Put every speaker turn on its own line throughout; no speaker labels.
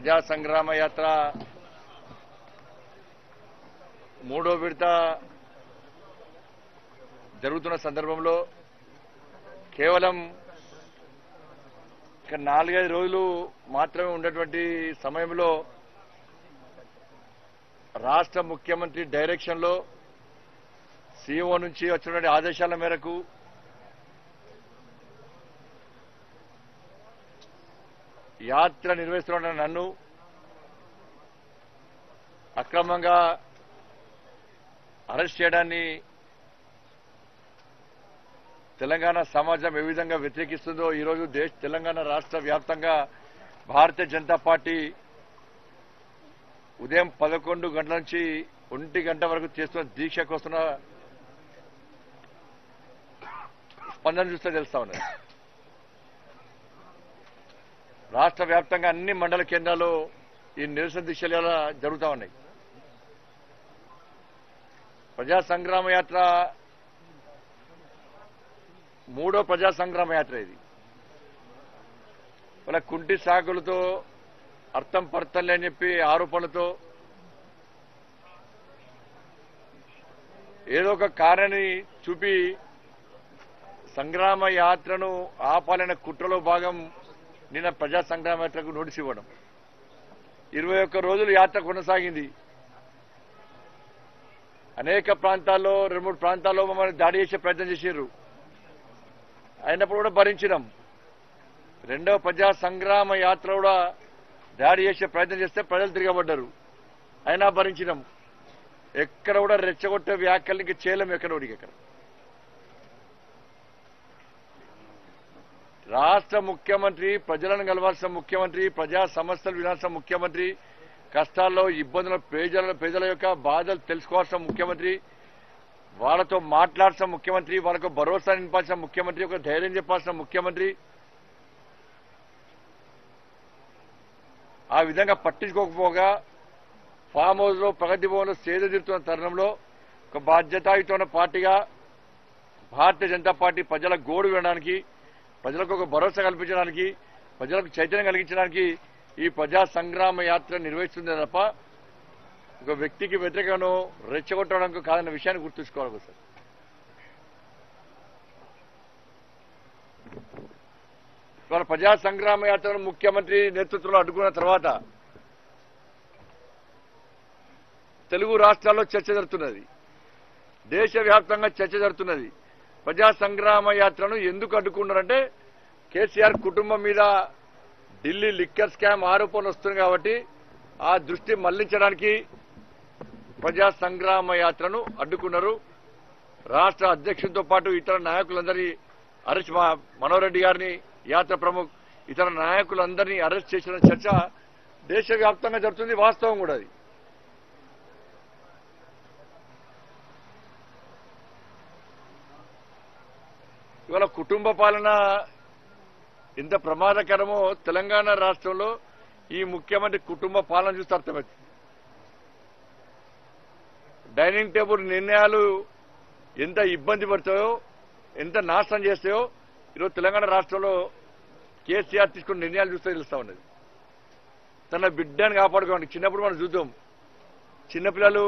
ప్రజా సంగ్రామ యాత్ర మూడో విడత జరుగుతున్న సందర్భంలో కేవలం 4-5 రోజులు మాత్రమే ఉన్నటువంటి సమయంలో రాష్ట్ర ముఖ్యమంత్రి డైరెక్షన్ లో సీఎంఓ నుంచి వచ్చినటువంటి ఆదేశాల మేరకు యాత్ర నిర్వహిస్తున్న నన్ను అక్రమంగా అరెస్ట్ చేయడాన్ని తెలంగాణ సమాజం ఏ విధంగా వ్యతిరేకిస్తుందో ఈరోజు తెలంగాణ రాష్ట్ర వ్యాప్తంగా భారతీయ జనతా పార్టీ ఉదయం 11 గంటల నుంచి 1 గంట వరకు చేస్తున్న దీక్షకు వస్తున్న స్పందన చూస్తే తెలుస్తా ఉన్నది. రాష్ట్ర వ్యాప్తంగా అన్ని మండల కేంద్రాల్లో ఈ నిరసన దీక్షలు ఇలా జరుగుతూ ఉన్నాయి. ప్రజా సంగ్రామ యాత్ర మూడో ప్రజా సంగ్రామ యాత్ర ఇది. వాళ్ళ కుంటి సాకులతో అర్థం పర్థంలే అని చెప్పి ఆరోపణలతో ఏదో ఒక కారణాన్ని చూపి సంగ్రామ యాత్రను ఆపాలనే కుట్రలో భాగం నిన్న ప్రజా సంగ్రామ యాత్రకు నోటీస్ ఇవ్వడం. 21 రోజులు యాత్ర కొనసాగింది. అనేక ప్రాంతాల్లో 2-3 ప్రాంతాల్లో మమ్మల్ని దాడి చేసే ప్రయత్నం చేశారు. అయినప్పుడు కూడా భరించినాం. రెండవ ప్రజా సంగ్రామ యాత్ర కూడా దాడి చేసే ప్రయత్నం చేస్తే ప్రజలు తిరగబడ్డారు. అయినా భరించినాం. ఎక్కడ కూడా రెచ్చగొట్టే వ్యాఖ్యలు ఇంక చేయలేం. ఎక్కడ రాష్ట్ర ముఖ్యమంత్రి ప్రజలను కలవాల్సిన ముఖ్యమంత్రి, ప్రజా సమస్యలు వినాల్సిన ముఖ్యమంత్రి, కష్టాల్లో ఇబ్బందుల ప్రజల యొక్క బాధలు తెలుసుకోవాల్సిన ముఖ్యమంత్రి, వాళ్ళతో మాట్లాడాల్సిన ముఖ్యమంత్రి, వాళ్ళకు భరోసా నింపాల్సిన ముఖ్యమంత్రి, ఒక ధైర్యం చెప్పాల్సిన ముఖ్యమంత్రి ఆ విధంగా పట్టించుకోకపోగా ఫామ్ హౌస్ లో ప్రగతి భవన్లో సేద తీరుతున్న తరుణంలో ఒక బాధ్యతాయుతమైన పార్టీగా భారతీయ జనతా పార్టీ ప్రజల గోడు వినడానికి, ప్రజలకు ఒక భరోసా కల్పించడానికి, ప్రజలకు చైతన్యం కలిగించడానికి ఈ ప్రజా సంగ్రామ యాత్ర నిర్వహిస్తుంది తప్ప ఒక వ్యక్తికి వ్యతిరేకంగా రెచ్చగొట్టడానికి కాదన్న విషయాన్ని గుర్తుంచుకోవాలి సార్. ఇవాళ ప్రజా సంగ్రామ యాత్రను ముఖ్యమంత్రి నేతృత్వంలో అడ్డుకున్న తర్వాత తెలుగు రాష్ట్రాల్లో చర్చ జరుగుతున్నది. దేశవ్యాప్తంగా చర్చ జరుగుతున్నది. ప్రజా సంగ్రామ యాత్రను ఎందుకు అడ్డుకున్నారంటే కేసీఆర్ కుటుంబం మీద ఢిల్లీ లిక్కర్ స్కామ్ ఆరోపణలు వస్తున్నాయి కాబట్టి ఆ దృష్టి మళ్లించడానికి ప్రజా సంగ్రామ యాత్రను అడ్డుకున్నారు. రాష్ట్ర అధ్యక్షుడితో పాటు ఇతర నాయకులందరినీ అరెస్ట్, మనోహర్ రెడ్డి గారిని యాత్ర ప్రముఖ్ ఇతర నాయకులందరినీ అరెస్ట్ చేసిన చర్చ దేశవ్యాప్తంగా జరుగుతుంది. వాస్తవం కూడా అది. ఇవాళ కుటుంబ పాలన ఎంత ప్రమాదకరమో తెలంగాణ రాష్ట్రంలో ఈ ముఖ్యమంత్రి కుటుంబ పాలన చూస్తే అర్థమవుతుంది. డైనింగ్ టేబుల్ నిర్ణయాలు ఎంత ఇబ్బంది పడతాయో, ఎంత నాశనం చేస్తాయో ఈరోజు తెలంగాణ రాష్ట్రంలో కేసీఆర్ తీసుకున్న నిర్ణయాలు చూస్తే తెలుస్తా ఉన్నది. తన బిడ్డను కాపాడుకోండి. చిన్నప్పుడు మనం చూద్దాం, చిన్నపిల్లలు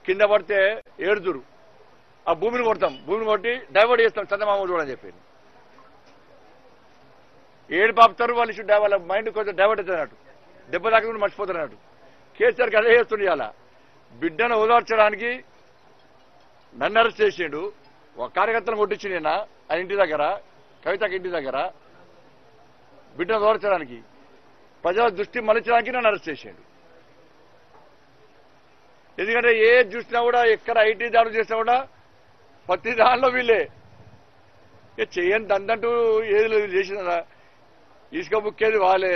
కింద పడితే ఏడుదురు, ఆ భూమిని కొడతాం, భూమిని కొట్టి డైవర్ట్ చేస్తాం చందమామ చూడని చెప్పి ఏడు పాపుతారు. వాళ్ళ మైండ్ కొంచెం డైవర్ట్ అవుతున్నట్టు, దెబ్బ తాకుండా మర్చిపోతున్నట్టు. కేసీఆర్కి అదే చేస్తుండే. అలా బిడ్డను ఓదార్చడానికి నన్ను అరెస్ట్ చేసిండు. ఒక కార్యకర్తను కొట్టించి నిన్న ఆ ఇంటి దగ్గర, కవితకి ఇంటి దగ్గర బిడ్డను ఓదార్చడానికి, ప్రజల దృష్టి మళ్లించడానికి నన్ను అరెస్ట్ చేసిండు. ఎందుకంటే ఏ చూసినా కూడా, ఎక్కడ ఐటీ దాడులు చేసినా కూడా ప్రతి దానిలో వీళ్ళే చేయని దందంటూ ఏది చేసినారా. ఇసుక బుక్కేది వాళ్ళే,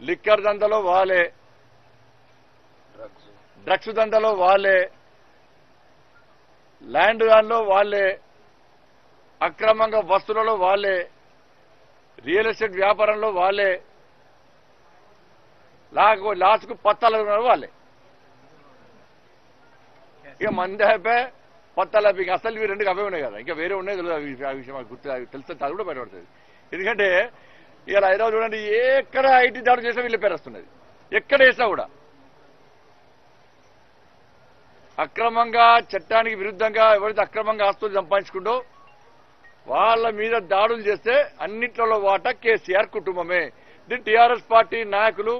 లిక్కర్ దందలో వాళ్ళే, డ్రగ్స్ దందలో వాళ్ళే, ల్యాండ్ దానిలో వాళ్ళే, అక్రమంగా వస్తువులలో వాళ్ళే, రియల్ ఎస్టేట్ వ్యాపారంలో వాళ్ళే, లాస్కు పత్తాలు వాళ్ళే. ఇక మంది అయిపోయి పత్తాలు అయిపోయి అసలు ఇవి రెండు అవే ఉన్నాయి కదా, ఇంకా వేరే ఉన్నాయి తెలియదు. ఆ విషయం గుర్తు తెలుస్తుంది, అది కూడా బయటపడుతుంది. ఎందుకంటే ఇలా హైదరాబాద్ చూడండి, ఎక్కడ ఐటీ దాడులు చేసినా వీళ్ళ పేరు వస్తున్నది. ఎక్కడ వేసినా కూడా అక్రమంగా చట్టానికి విరుద్ధంగా ఎవరైతే అక్రమంగా ఆస్తులు సంపాదించుకుంటో వాళ్ళ మీద దాడులు చేస్తే అన్నిట్లలో వాటా కేసీఆర్ కుటుంబమే. దీన్ని టీఆర్ఎస్ పార్టీ నాయకులు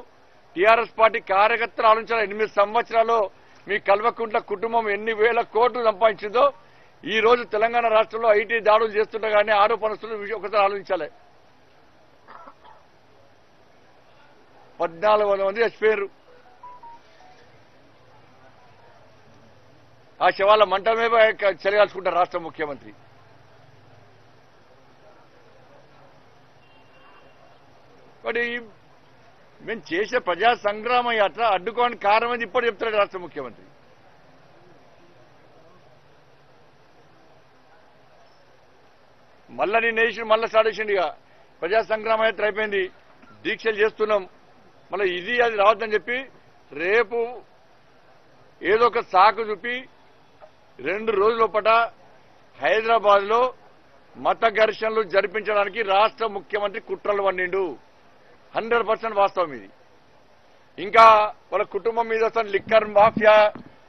టీఆర్ఎస్ పార్టీ కార్యకర్తలు ఆలోచించాలి. 8 సంవత్సరాల్లో మీ కల్వకుంట్ల కుటుంబం ఎన్ని వేల కోట్లు సంపాదించిందో ఈ రోజు తెలంగాణ రాష్ట్రంలో ఐటీ దాడులు చేస్తుంటే కానీ ఆరోపణస్తున్న విషయం ఒకసారి ఆలోచించాలి. 1400 మంది చచ్చిపోయారు. ఆ శవాల మంటమే చెలగాల్చుకుంటారు రాష్ట్ర ముఖ్యమంత్రి. మరి మేము చేసే ప్రజా సంగ్రామ యాత్ర అడ్డుకోవడానికి కారణమని ఇప్పుడు చెప్తాడు రాష్ట్ర ముఖ్యమంత్రి. మళ్ళా నేను వేసి మళ్ళా స్టార్ట్ చేసిండిగా ప్రజా సంగ్రామ యాత్ర అయిపోయింది, దీక్షలు చేస్తున్నాం, మళ్ళీ ఇది అది రావద్దని చెప్పి రేపు ఏదో ఒక సాకు చూపి 2 రోజుల పట హైదరాబాద్ లో మత ఘర్షణలు జరిపించడానికి రాష్ట్ర ముఖ్యమంత్రి కుట్రలు పన్నిండు. 100% వాస్తవం ఇది. ఇంకా వాళ్ళ కుటుంబం మీద లిక్కర్ మాఫియా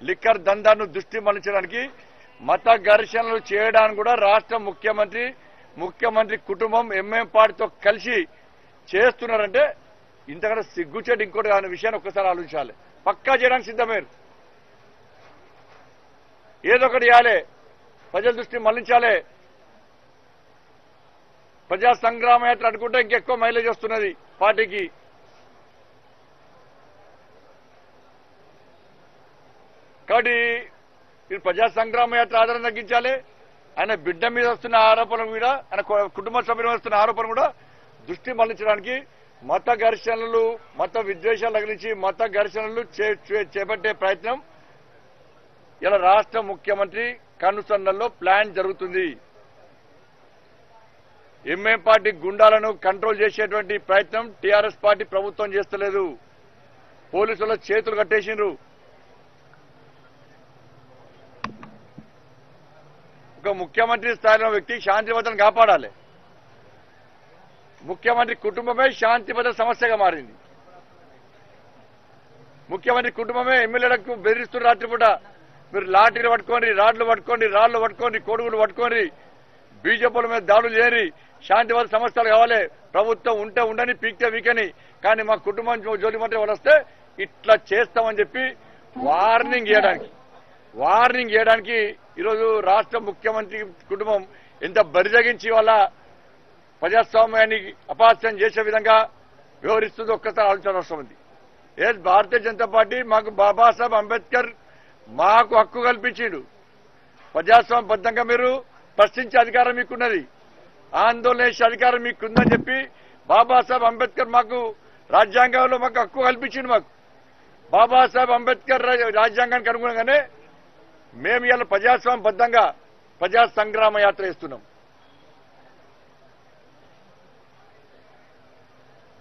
లిక్కర్ దందాను దృష్టి మళ్లించడానికి మత ఘర్షణలు చేయడానికి కూడా రాష్ట్ర ముఖ్యమంత్రి కుటుంబం ఎంఎం పార్టీతో కలిసి చేస్తున్నారంటే ఇంతకన్నా సిగ్గుచేటు ఇంకోటి అనే విషయాన్ని ఒక్కసారి ఆలోచించాలి. పక్కా చేయడానికి సిద్ధమేరు. ఏదో ఒకటి చేయాలి, ప్రజల దృష్టి మళ్లించాలి. ప్రజా సంగ్రామ యాత్ర అనుకుంటే ఇంకెక్కువ మైలేజ్ వస్తున్నది పార్టీకి. కాబట్టి ఇది ప్రజా సంగ్రామ యాత్ర ఆదరణ తగ్గించాలి. ఆయన బిడ్డ మీద వస్తున్న ఆరోపణలు కూడా, ఆయన కుటుంబ సభ్యుల మీద వస్తున్న ఆరోపణ కూడా దృష్టి మళ్లించడానికి మత ఘర్షణలు మత విద్వేషాలు తగిలించి మత ఘర్షణలు చేపట్టే ప్రయత్నం ఇలా రాష్ట్ర ముఖ్యమంత్రి కనుసన్నల్లో ప్లాన్ జరుగుతుంది. ఎంఎం పార్టీ గుండాలను కంట్రోల్ చేసేటువంటి ప్రయత్నం టీఆర్ఎస్ పార్టీ ప్రభుత్వం చేస్తలేదు. పోలీసుల చేతులు కట్టేసిండ్రు. ఒక ముఖ్యమంత్రి స్థాయిలో వ్యక్తి శాంతి భద్రతను కాపాడాలి. ముఖ్యమంత్రి కుటుంబమే శాంతి భద్రత సమస్యగా మారింది. ముఖ్యమంత్రి కుటుంబమే ఎమ్మెల్యేలకు బెదిరిస్తున్న రాత్రిపూట మీరు లాఠీలు పట్టుకోండి, రాళ్లు పట్టుకోండి, కొడుగులు పట్టుకోండి, బీజేపీల మీద దాడులు చేయని, శాంతి భద్రత సమస్యలు కావాలి, ప్రభుత్వం ఉంటే ఉండని, పీక్తే వీకని, కానీ మా కుటుంబం జోలి మంత్రి వాళ్ళు వస్తే ఇట్లా చేస్తామని చెప్పి వార్నింగ్ చేయడానికి ఈరోజు రాష్ట్ర ముఖ్యమంత్రి కుటుంబం ఎంత బరిజగించి వాళ్ళ ప్రజాస్వామ్యాన్ని అపహాస్యం చేసే విధంగా వ్యవహరిస్తుందో ఒక్కసారి ఆలోచన అవసరం ఉంది. భారతీయ జనతా పార్టీ మాకు బాబాసాహెబ్ అంబేద్కర్ మాకు హక్కు కల్పించిండు. ప్రజాస్వామ్యబద్ధంగా మీరు ప్రశ్నించే అధికారం మీకున్నది, ఆందోళన చేసే అధికారం మీకుందని చెప్పి బాబాసాహెబ్ అంబేద్కర్ మాకు రాజ్యాంగంలో మాకు హక్కు కల్పించిండు. మాకు బాబాసాహెబ్ అంబేద్కర్ రాజ్యాంగానికి అనుగుణంగానే మేము ఇలా ప్రజాస్వామ్యబద్ధంగా ప్రజా సంగ్రామ యాత్ర చేస్తున్నాం.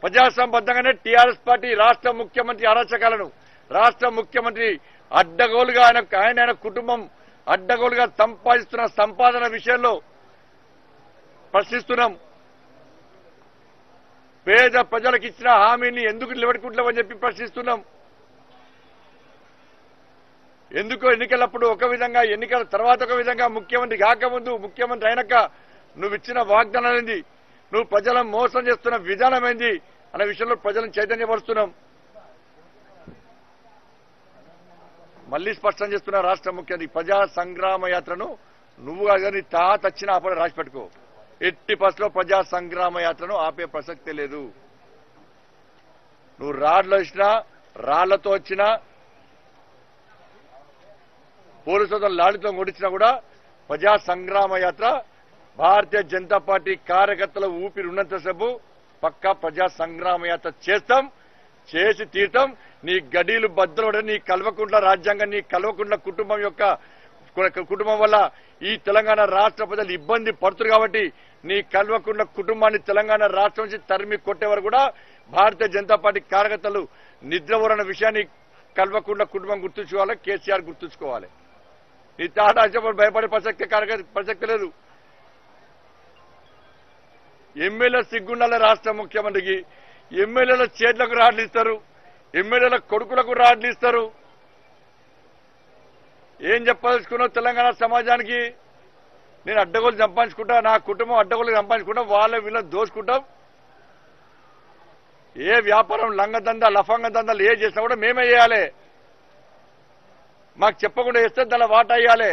ప్రజాస్వామ్యబద్ధంగానే టీఆర్ఎస్ పార్టీ రాష్ట్ర ముఖ్యమంత్రి అరాచకాలను, రాష్ట్ర ముఖ్యమంత్రి అడ్డగోలుగా ఆయన కుటుంబం అడ్డగోలుగా సంపాదిస్తున్న సంపాదన విషయంలో ప్రశ్నిస్తున్నాం. పేద ప్రజలకు ఇచ్చిన హామీని ఎందుకు నిలబెట్టుకుంటామని చెప్పి ప్రశ్నిస్తున్నాం. ఎందుకో ఎన్నికలప్పుడు ఒక విధంగా, ఎన్నికల తర్వాత ఒక విధంగా, ముఖ్యమంత్రి కాకముందు, ముఖ్యమంత్రి అయినాక నువ్వు ఇచ్చిన వాగ్దానాలు ఏంది, నువ్వు ప్రజలను మోసం చేస్తున్న విధానం ఏంది అనే విషయంలో ప్రజలను చైతన్యపరుస్తున్నాం. మళ్లీ స్పష్టం చేస్తున్న రాష్ట్ర ముఖ్యమంత్రి ప్రజా సంగ్రామ యాత్రను నువ్వు కానీ తాత వచ్చినా అప్పుడు రాసి పెట్టుకో. ఎట్టి పరిస్థితుల్లో ప్రజా సంగ్రామ యాత్రను ఆపే ప్రసక్తే లేదు. నువ్వు రాళ్లు వచ్చినా, రాళ్లతో వచ్చినా, పోలీసులతో లాఠీతో కొట్టించినా కూడా ప్రజా సంగ్రామ యాత్ర భారతీయ జనతా పార్టీ కార్యకర్తల ఊపిరి ఉన్నంతసేపు పక్కా ప్రజా సంగ్రామ యాత్ర చేస్తాం, చేసి తీర్థం. నీ గడీలు బద్దలు, నీ కల్వకుంట్ల రాజ్యాంగం, నీ కల్వకుంట్ల కుటుంబం వల్ల ఈ తెలంగాణ రాష్ట్ర ప్రజలు ఇబ్బంది పడుతున్నారు. కాబట్టి నీ కల్వకుంట్ల కుటుంబాన్ని తెలంగాణ రాష్ట్రం నుంచి తరిమి కొట్టే వరకు కూడా భారతీయ జనతా పార్టీ కార్యకర్తలు నిద్రపోరన్న విషయాన్ని కల్వకుంట్ల కుటుంబం గుర్తుంచుకోవాలి, కేసీఆర్ గుర్తుంచుకోవాలి. నీ తాట భయపడే ప్రసక్తి లేదు. ఎమ్మెల్యే సిగ్గుండాల రాష్ట్ర ముఖ్యమంత్రికి, ఎమ్మెల్యేల చేతులకు రాళ్లు ఇస్తారు, ఎమ్మెల్యేల కొడుకులకు రాడ్లు ఇస్తారు. ఏం చెప్పదలుచుకున్నావు తెలంగాణ సమాజానికి? నేను అడ్డగోలు సంపాదించుకుంటా, నా కుటుంబం అడ్డగోలు సంపాదించుకుంటా, వాళ్ళ వీళ్ళని దోచుకుంటాం. ఏ వ్యాపారం లంగదందా లఫంగ దందాలు ఏ చేసినా కూడా మేమే చేయాలి. మాకు చెప్పకుండా చేస్తే దాని వాటా అయ్యాలి.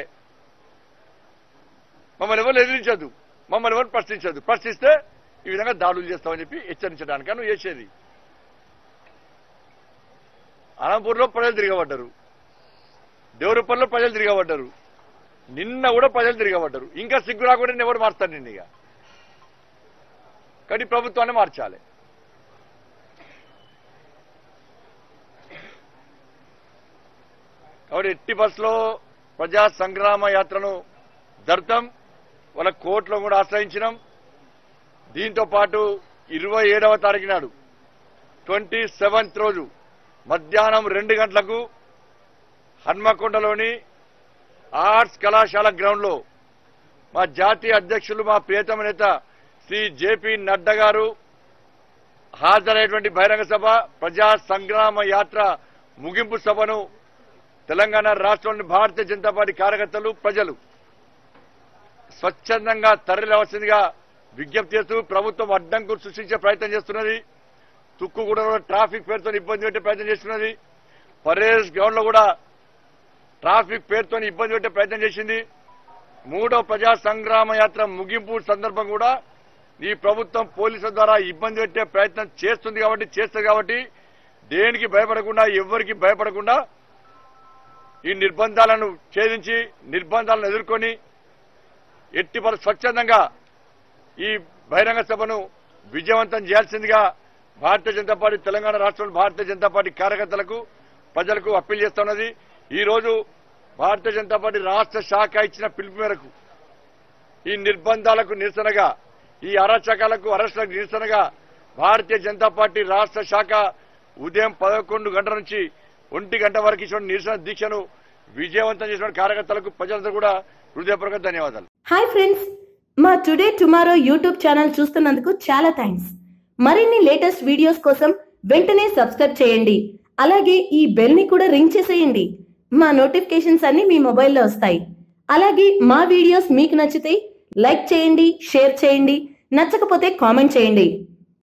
మమ్మల్ని ఎవరు ఎదిరించదు, మమ్మల్ని ఎవరు ప్రశ్నించదు. ప్రశ్నిస్తే ఈ విధంగా దాడులు చేస్తామని చెప్పి హెచ్చరించడానికి నువ్వు చేసేది. అనంతపూర్లో ప్రజలు తిరగబడ్డారు, దేవరూపంలో ప్రజలు తిరగబడ్డారు, నిన్న కూడా ప్రజలు తిరగబడ్డారు. ఇంకా సిగ్గు రాకుండా నేను ఎవరు మారుతాను నిన్న? ఇక కానీ ప్రభుత్వాన్ని మార్చాలి. కాబట్టి ఎట్టి బస్సులో ప్రజా సంగ్రామ యాత్రను జరుపుతాం. వాళ్ళ కోర్టులో కూడా ఆశ్రయించినాం. దీంతో పాటు 27వ తారీఖు నాడు 27th రోజు మధ్యాహ్నం 2 గంటలకు హన్మకొండలోని ఆర్ట్స్ కళాశాల గ్రౌండ్ లో మా జాతీయ అధ్యక్షులు మా ప్రియతమ నేత శ్రీ జేపీ నడ్డా గారు హాజరైనటువంటి బహిరంగ సభ ప్రజా సంగ్రామ యాత్ర ముగింపు సభను తెలంగాణ రాష్ట్రంలోని భారతీయ జనతా పార్టీ కార్యకర్తలు ప్రజలు స్వచ్ఛందంగా తరలివలసిందిగా విజ్ఞప్తి చేస్తూ ప్రభుత్వం అడ్డంకులు సృష్టించే ప్రయత్నం చేస్తున్నది. తుక్కుగూడలో ట్రాఫిక్ పేరుతో ఇబ్బంది పెట్టే ప్రయత్నం చేస్తున్నది. పరేడ్ గ్రౌండ్ లో కూడా ట్రాఫిక్ పేరుతో ఇబ్బంది పెట్టే ప్రయత్నం చేసింది. 3వ ప్రజా సంగ్రామ యాత్ర ముగింపు సందర్భం కూడా ఈ ప్రభుత్వం పోలీసుల ద్వారా ఇబ్బంది పెట్టే ప్రయత్నం చేస్తుంది కాబట్టి దేనికి భయపడకుండా ఎవరికి భయపడకుండా ఈ నిర్బంధాలను ఛేదించి నిర్బంధాలను ఎదుర్కొని ఎట్టి స్వచ్ఛందంగా ఈ బహిరంగ సభను విజయవంతం చేయాల్సిందిగా భారతీయ జనతా పార్టీ తెలంగాణ రాష్ట్రంలో భారతీయ జనతా పార్టీ కార్యకర్తలకు ప్రజలకు అప్పీల్ చేస్తున్నది. ఈ రోజు భారతీయ జనతా పార్టీ రాష్ట్ర శాఖ ఇచ్చిన పిలుపు మేరకు ఈ నిర్బంధాలకు నిరసనగా ఈ అరాచకాలకు అరెస్టులకు నిరసనగా భారతీయ జనతా పార్టీ రాష్ట్ర శాఖ ఉదయం 11 గంటల నుంచి 1 గంట వరకు ఇచ్చిన నిరసన దీక్షను విజయవంతం చేసిన కార్యకర్తలకు ప్రజలందరూ కూడా హృదయపూర్వక ధన్యవాదాలు.
హాయ్ ఫ్రెండ్స్, మా టుడే టుమారో యూట్యూబ్ ఛానల్ చూస్తున్నందుకు చాలా థ్యాంక్స్. మరిన్ని లేటెస్ట్ వీడియోస్ కోసం వెంటనే సబ్స్క్రైబ్ చేయండి. అలాగే ఈ బెల్ ని కూడా రింగ్ చేసేయండి. మా నోటిఫికేషన్స్ అన్ని మీ మొబైల్లో వస్తాయి. అలాగే మా వీడియోస్ మీకు నచ్చితే లైక్ చేయండి, షేర్ చేయండి, నచ్చకపోతే కామెంట్ చేయండి.